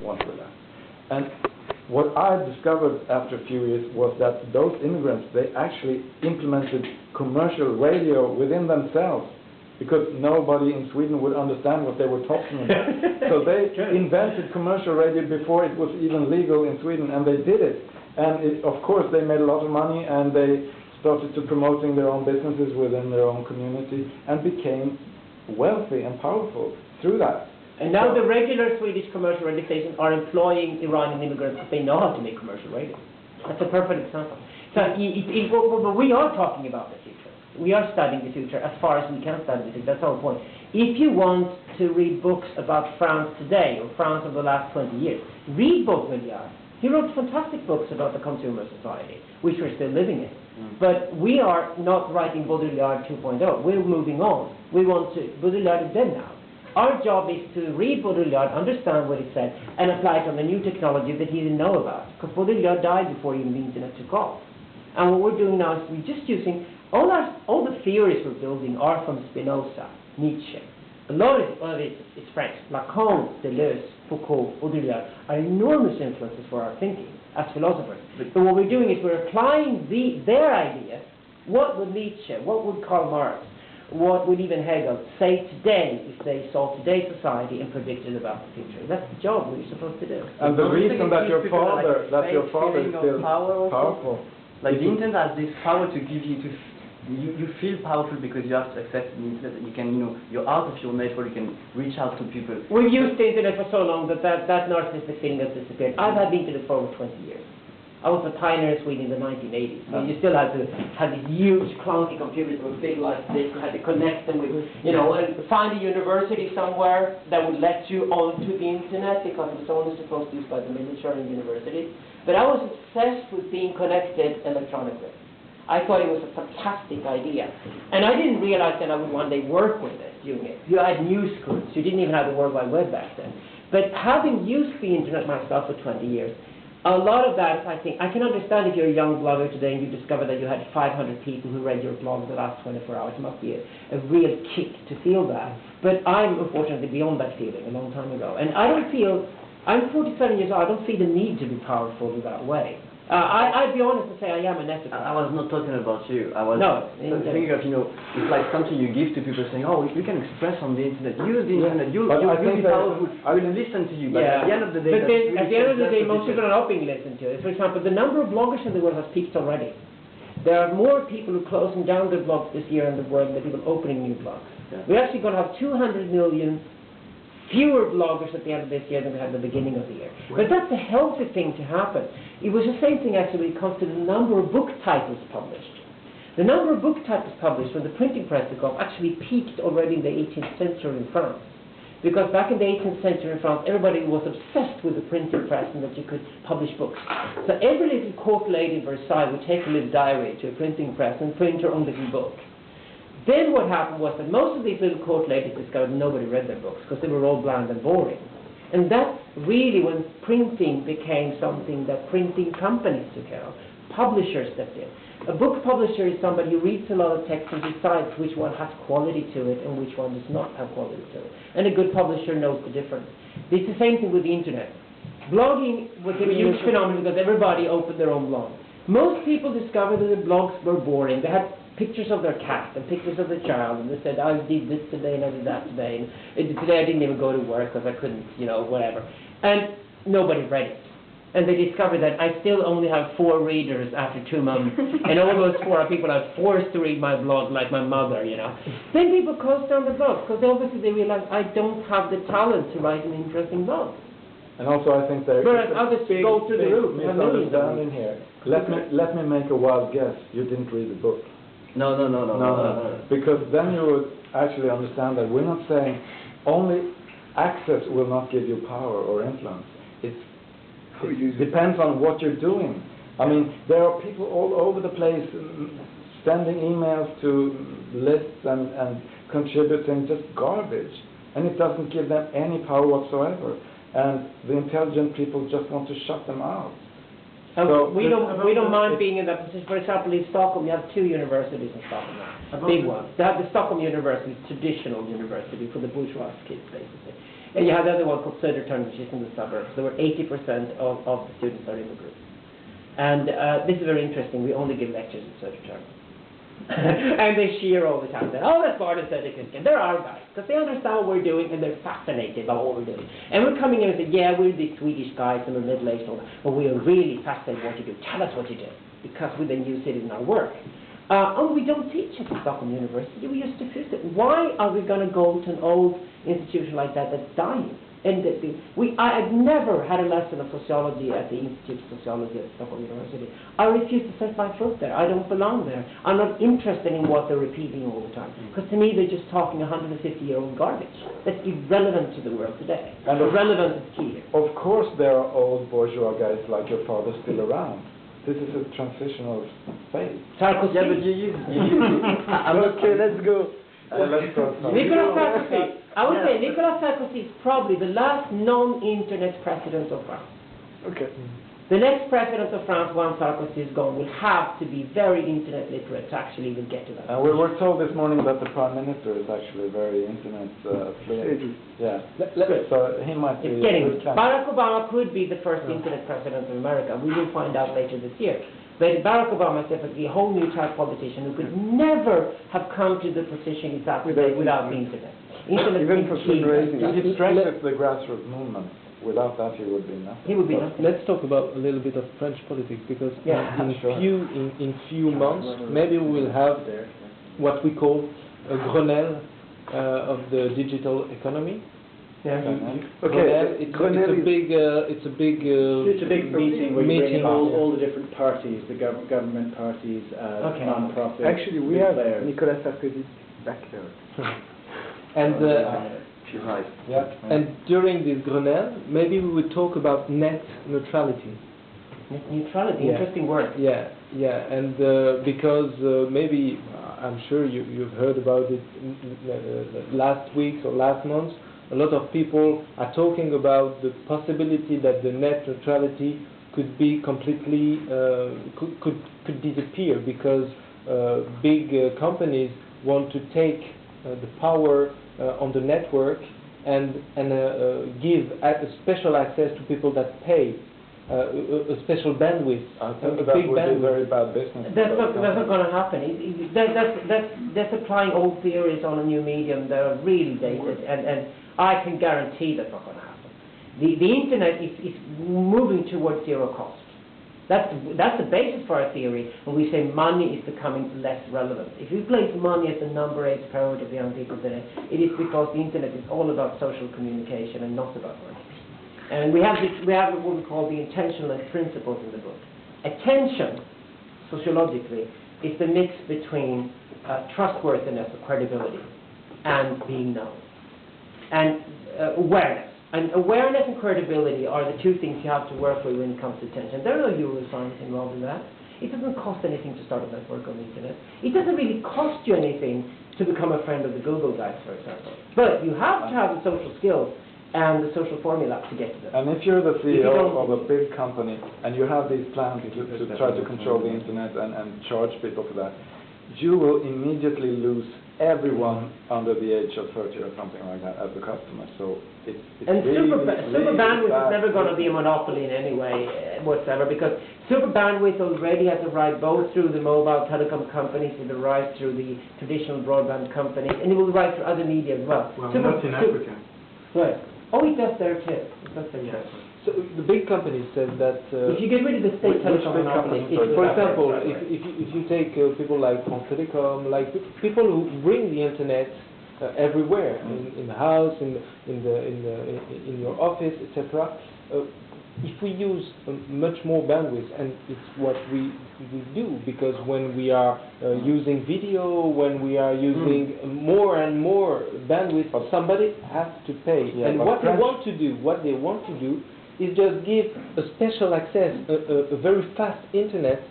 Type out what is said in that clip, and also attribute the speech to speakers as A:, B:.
A: want to relax. And what I discovered after a few years was that those immigrants, they actually implemented commercial radio within themselves, because nobody in Sweden would understand what they were talking about. So they invented commercial radio before it was even legal in Sweden, and they did it. And of course they made a lot of money, and they started to promoting their own businesses within their own community, and became wealthy and powerful through that.
B: And now the regular Swedish commercial radio stations are employing Iranian immigrants because they know how to make commercial radio. That's a perfect example. So we are talking about the future. We are studying the future as far as we can study the future. That's our point. If you want to read books about France today, or France of the last 20 years, read Baudrillard. He wrote fantastic books about the consumer society, which we're still living in. But we are not writing Baudrillard 2.0. We're moving on. We want to, Baudrillard is dead now. Our job is to read Baudrillard, understand what he said, and apply it on the new technology that he didn't know about. Because Baudrillard died before even the internet took off. And what we're doing now is we're just using, all the theories we're building are from Spinoza, Nietzsche. A lot of it is French. Lacan, Deleuze, Foucault, Baudrillard are enormous influences for our thinking as philosophers. But what we're doing is we're applying their ideas. What would Nietzsche, what would Karl Marx, what would even Hegel say today if they saw today's society and predicted about the future? That's the job we're supposed to do.
A: And the reason that your father is still powerful.
C: Like the internet has this power to give you you feel powerful because you have access to the internet. You can, you're out of your network. You can reach out to people.
B: We've used the internet for so long that narcissistic feeling has disappeared. I've had the internet for over 20 years. I was a pioneer in Sweden in the 1980s. I mean, you still had to have these huge clunky computers that were big like this. You had to connect them with, and find a university somewhere that would let you onto the internet, because it was only supposed to be used by the military and universities. But I was obsessed with being connected electronically. I thought it was a fantastic idea. And I didn't realize that I would one day work with it, doing it. You had news groups. You didn't even have the World Wide Web back then. But having used the internet myself for 20 years, a lot of that, I think, I can understand if you're a young blogger today and you discover that you had 500 people who read your blog in the last 24 hours. It must be a real kick to feel that. But I'm unfortunately beyond that feeling a long time ago. And I don't feel, I'm 47 years old, I don't see the need to be powerful in that way. I'd be honest and say I am a Netocracy.
C: I was not talking about you. I was thinking of, it's like something you give to people saying, oh, you can express on the internet, use the internet, you'll be powerful, I will listen to you. But at the end of the day,
B: most people are not being listened to. For example, the number of bloggers in the world has peaked already. There are more people who are closing down their blogs this year in the world than people opening new blogs. Yeah. We're actually going to have 200 million fewer bloggers at the end of this year than we had at the beginning of the year. Right. But that's a healthy thing to happen. It was the same thing actually when it comes to the number of book titles published. The number of book titles published when the printing press took off actually peaked already in the 18th century in France. Because back in the 18th century in France, everybody was obsessed with the printing press and that you could publish books. So every little court lady in Versailles would take a little diary to a printing press and print her own little book. Then what happened was that most of these little court ladies discovered nobody read their books because they were all bland and boring. And that's really when printing became something that printing companies took care of. Publishers stepped in. A book publisher is somebody who reads a lot of text and decides which one has quality to it and which one does not have quality to it. And a good publisher knows the difference. It's the same thing with the internet. Blogging was a huge phenomenon because everybody opened their own blog. Most people discovered that the blogs were boring. They had pictures of their cat and pictures of their child, and they said, I did this today and I did that today, and today I didn't even go to work because I couldn't, whatever. And nobody read it. And they discovered that I still only have 4 readers after 2 months, and all those 4 are people I'm forced to read my blog like my mother, Then people closed down the blog because obviously they realized I don't have the talent to write an interesting blog.
A: And also I think there is
B: others go through the roof.
A: Misunderstanding here. Let me make a wild guess. You didn't read the book.
C: No.
A: Because then you would actually understand that we're not saying only access will not give you power or influence. It depends on what you're doing. I mean, there are people all over the place sending emails to lists and contributing just garbage. And it doesn't give them any power whatsoever. And the intelligent people just want to shut them out.
B: So we don't mind being in that position. For example, in Stockholm, you have 2 universities in Stockholm now, big ones. They have the Stockholm University, traditional university for the bourgeois kids, basically. And you have the other one called Södertörn, which is in the suburbs. So where 80% of the students are immigrants. And this is very interesting. We only give lectures at Södertörn. And they cheer all the time. Say, oh, that's part of Netocracy. They're our guys. Because they understand what we're doing and they're fascinated by what we're doing. And we're coming in and say, yeah, we're these Swedish guys and we're middle-aged and all that. But we are really fascinated by what you do. Tell us what you do. Because we then use it in our work. And we don't teach at Stockholm University. We just diffuse it. Why are we going to go to an old institution like that that's dying? And I've never had a lesson of sociology at the Institute of Sociology at Stockholm University. I refuse to set my foot there. I don't belong there. I'm not interested in what they're repeating all the time. Because to me, they're just talking 150-year-old garbage. That's irrelevant to the world today. And irrelevant is key here.
A: Of course, there are old bourgeois guys like your father still around. This is a transitional phase.
B: Sarkozy.
C: Yeah, but you okay, let's go.
B: Nicolas Sarkozy. I would say Nicolas Sarkozy is probably the last non-internet president of France.
A: Okay.
B: The next president of France, once Sarkozy is gone, will have to be very internet literate to actually even get to that.
A: We were told this morning that the prime minister is actually very internet fluent. Yeah. So he might be.
B: It's getting. Barack Obama could be the first internet president of America. We will find out later this year. But Barack Obama is definitely a whole new type of politician who could never have come to the position he's at today without the internet.
A: Even for fundraising, he strengthens the grassroots movement. Without that, he would be nothing.
B: He would be nothing.
D: Let's talk about a little bit of French politics, because in few months, maybe we will have what we call a Grenelle of the digital economy.
B: Yeah.
D: Okay. It's a big
E: meeting where you bring all the different parties, the government parties, non-profit.
C: Actually, we have Nicolas Sarkozy back there.
D: And
C: she's right.
D: Yeah. And during this Grenelle, maybe we would talk about net neutrality.
B: Net neutrality, interesting word.
D: Yeah, and because maybe I'm sure you've heard about it last week or last month. A lot of people are talking about the possibility that the net neutrality could be completely could disappear, because big companies want to take the power on the network and give a special access to people that pay a special bandwidth.
A: I think that would be very bad business.
B: That's not going to happen. That's applying old theories on a new medium that are really dated, and I can guarantee that's not going to happen. The internet is moving towards zero cost. That's the basis for our theory when we say money is becoming less relevant. If you place money as the number 8 priority of young people today, it is because the internet is all about social communication and not about money. And we have what we call the intentional principles in the book. Attention, sociologically, is the mix between trustworthiness or credibility and being known. And awareness. And awareness and credibility are the two things you have to work with when it comes to attention. There are no neuroscience involved in that. It doesn't cost anything to start a network on the internet. It doesn't really cost you anything to become a friend of the Google guys, for example. But you have to have the social skills and the social formula to get to them.
A: And if you're the CEO of a big company and you have these plans to try to control the internet and charge people for that, you will immediately lose everyone under the age of 30 or something like that as a customer. So it's
B: and
A: really,
B: super bandwidth is never going to be a monopoly in any way whatsoever, because super bandwidth already has a right both through the mobile telecom companies, with the right through the traditional broadband companies, and it will right through other media as well.
E: Well, not in Africa.
B: Right. Oh, it does there too. It does there too.
D: So the big companies said that
B: if you get rid of the state telecom monopoly,
D: for example, if you take people like France Telecom, like people who bring the internet everywhere, in the house, in your office, etc. If we use much more bandwidth, and it's what we do, because when we are using video, when we are using more and more bandwidth, somebody has to pay.
A: Yeah,
D: and what they want to do is just give a special access, a very fast internet